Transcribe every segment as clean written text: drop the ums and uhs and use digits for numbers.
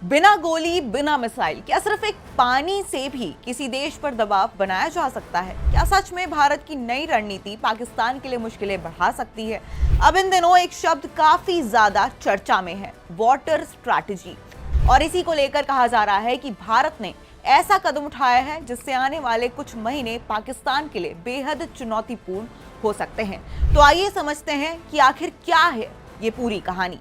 बिना गोली बिना मिसाइल, क्या सिर्फ एक पानी से भी किसी देश पर दबाव बनाया जा सकता है? क्या सच में भारत की नई रणनीति पाकिस्तान के लिए मुश्किलें बढ़ा सकती है? अब इन दिनों एक शब्द काफी ज्यादा चर्चा में है, वाटर स्ट्रैटेजी। और इसी को लेकर कहा जा रहा है कि भारत ने ऐसा कदम उठाया है जिससे आने वाले कुछ महीने पाकिस्तान के लिए बेहद चुनौतीपूर्ण हो सकते हैं। तो आइए समझते हैं कि आखिर क्या है ये पूरी कहानी।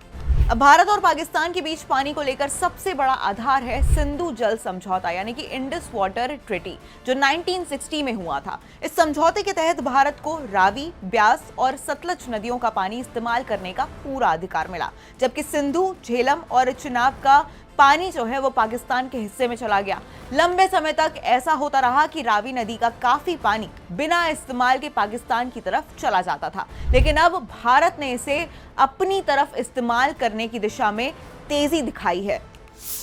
अब भारत और पाकिस्तान के बीच पानी को लेकर सबसे बड़ा आधार है सिंधु जल समझौता, यानी कि इंडस वाटर ट्रीटी, जो 1960 में हुआ था। इस समझौते के तहत भारत को रावी, ब्यास और सतलज नदियों का पानी इस्तेमाल करने का पूरा अधिकार मिला, जबकि सिंधु, झेलम और चिनाब का पानी जो है वो पाकिस्तान के हिस्से में चला गया। लंबे समय तक ऐसा होता रहा कि रावी नदी का काफी पानी बिना इस्तेमाल के पाकिस्तान की तरफ चला जाता था, लेकिन अब भारत ने इसे अपनी तरफ इस्तेमाल करने की दिशा में तेजी दिखाई है।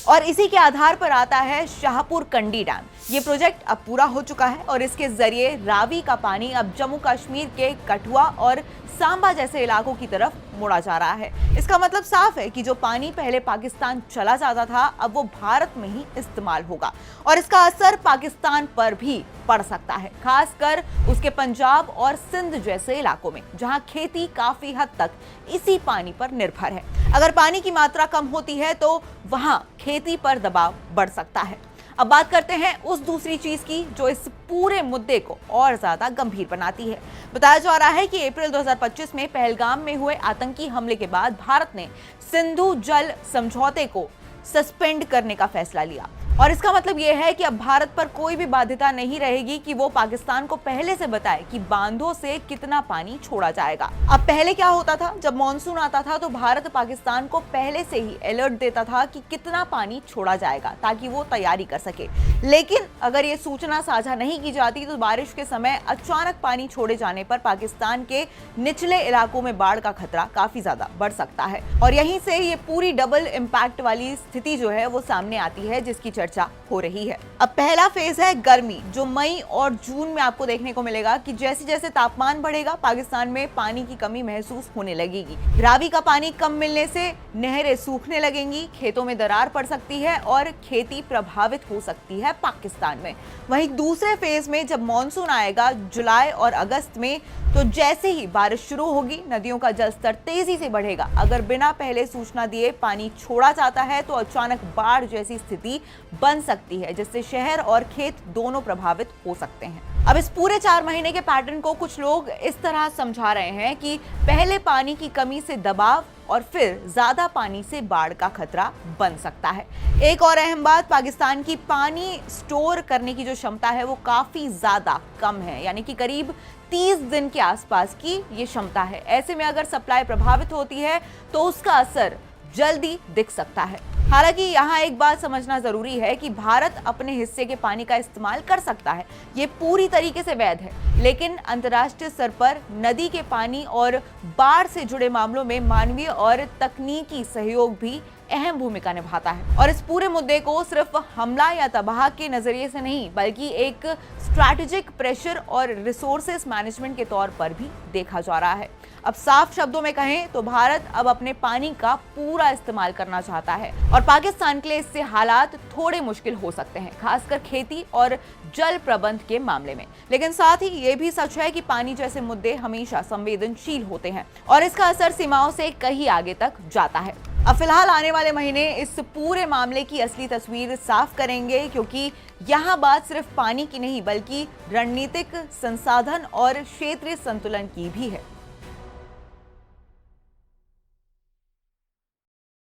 और इसी के आधार पर आता है शाहपुर कंडी डैम। ये प्रोजेक्ट अब पूरा हो चुका है और इसके जरिए रावी का पानी अब जम्मू कश्मीर के कठुआ और सांबा जैसे इलाकों की तरफ मोड़ा जा रहा है। इसका मतलब साफ है कि जो पानी पहले पाकिस्तान चला जाता था, अब वो भारत में ही इस्तेमाल होगा और इसका असर पाकिस्तान पर भी पड़ सकता है, खासकर उसके पंजाब और सिंध जैसे इलाकों में, जहां खेती काफी हद तक इसी पानी पर निर्भर है। अगर पानी की मात्रा कम होती है तो वहां खेती पर दबाव बढ़ सकता है। अब बात करते हैं उस दूसरी चीज की जो इस पूरे मुद्दे को और ज्यादा गंभीर बनाती है। बताया जा रहा है कि अप्रैल 2025 में पहलगाम में हुए आतंकी हमले के बाद भारत ने सिंधु जल समझौते को सस्पेंड करने का फैसला लिया और इसका मतलब यह है कि अब भारत पर कोई भी बाध्यता नहीं रहेगी कि वो पाकिस्तान को पहले से बताए कि बांधों से कितना पानी छोड़ा जाएगा। अब पहले क्या होता था, जब मॉनसून आता था तो भारत पाकिस्तान को पहले से ही अलर्ट देता था कि कितना पानी छोड़ा जाएगा ताकि वो तैयारी कर सके, लेकिन अगर ये सूचना साझा नहीं की जाती तो बारिश के समय अचानक पानी छोड़े जाने पर पाकिस्तान के निचले इलाकों में बाढ़ का खतरा काफी ज्यादा बढ़ सकता है। और यहीं से ये पूरी डबल इम्पैक्ट वाली स्थिति जो है वो सामने आती है, जिसकी चर्चा हो रही है। अब पहला फेज है गर्मी, जो मई और जून में आपको देखने को मिलेगा कि जैसे जैसे तापमान बढ़ेगा पाकिस्तान में पानी की कमी महसूस होने लगेगी। रावी का पानी कम मिलने से नहरें सूखने लगेंगी, खेतों में दरार पड़ सकती है और खेती प्रभावित हो सकती है पाकिस्तान में। वहीं दूसरे फेज में जब मॉनसून आएगा जुलाई और अगस्त में, तो जैसे ही बारिश शुरू होगी नदियों का जलस्तर तेजी से बढ़ेगा। अगर बिना पहले सूचना दिए पानी छोड़ा जाता है तो अचानक बाढ़ जैसी स्थिति बन सकती है, जिससे शहर और खेत दोनों प्रभावित हो सकते हैं। अब इस पूरे 4 महीने के पैटर्न को कुछ लोग इस तरह समझा रहे हैं कि पहले पानी की कमी से दबाव और फिर ज्यादा पानी से बाढ़ का खतरा बन सकता है। एक और अहम बात, पाकिस्तान की पानी स्टोर करने की जो क्षमता है वो काफी ज्यादा कम है, यानी कि करीब 30 दिन के आसपास की ये क्षमता है। ऐसे में अगर सप्लाई प्रभावित होती है तो उसका असर जल्दी दिख सकता है। हालांकि यहाँ एक बात समझना जरूरी है कि भारत अपने हिस्से के पानी का इस्तेमाल कर सकता है, ये पूरी तरीके से वैध है, लेकिन अंतर्राष्ट्रीय स्तर पर नदी के पानी और बाढ़ से जुड़े मामलों में मानवीय और तकनीकी सहयोग भी अहम भूमिका निभाता है। और इस पूरे मुद्दे को सिर्फ हमला या तबाह के नजरिए से नहीं, बल्कि एक स्ट्रैटेजिक प्रेशर और रिसोर्सेस मैनेजमेंट के तौर पर भी देखा जा रहा है। अब साफ शब्दों में कहें तो भारत अब अपने पानी का पूरा इस्तेमाल करना चाहता है और पाकिस्तान के लिए इससे हालात थोड़े मुश्किल हो सकते हैं, खासकर खेती और जल प्रबंध के मामले में। लेकिन साथ ही ये भी सच है कि पानी जैसे मुद्दे हमेशा संवेदनशील होते हैं और इसका असर सीमाओं से कहीं आगे तक जाता है। अब फिलहाल आने वाले महीने इस पूरे मामले की असली तस्वीर साफ करेंगे, क्योंकि यहाँ बात सिर्फ पानी की नहीं बल्कि रणनीतिक, संसाधन और क्षेत्रीय संतुलन की भी है।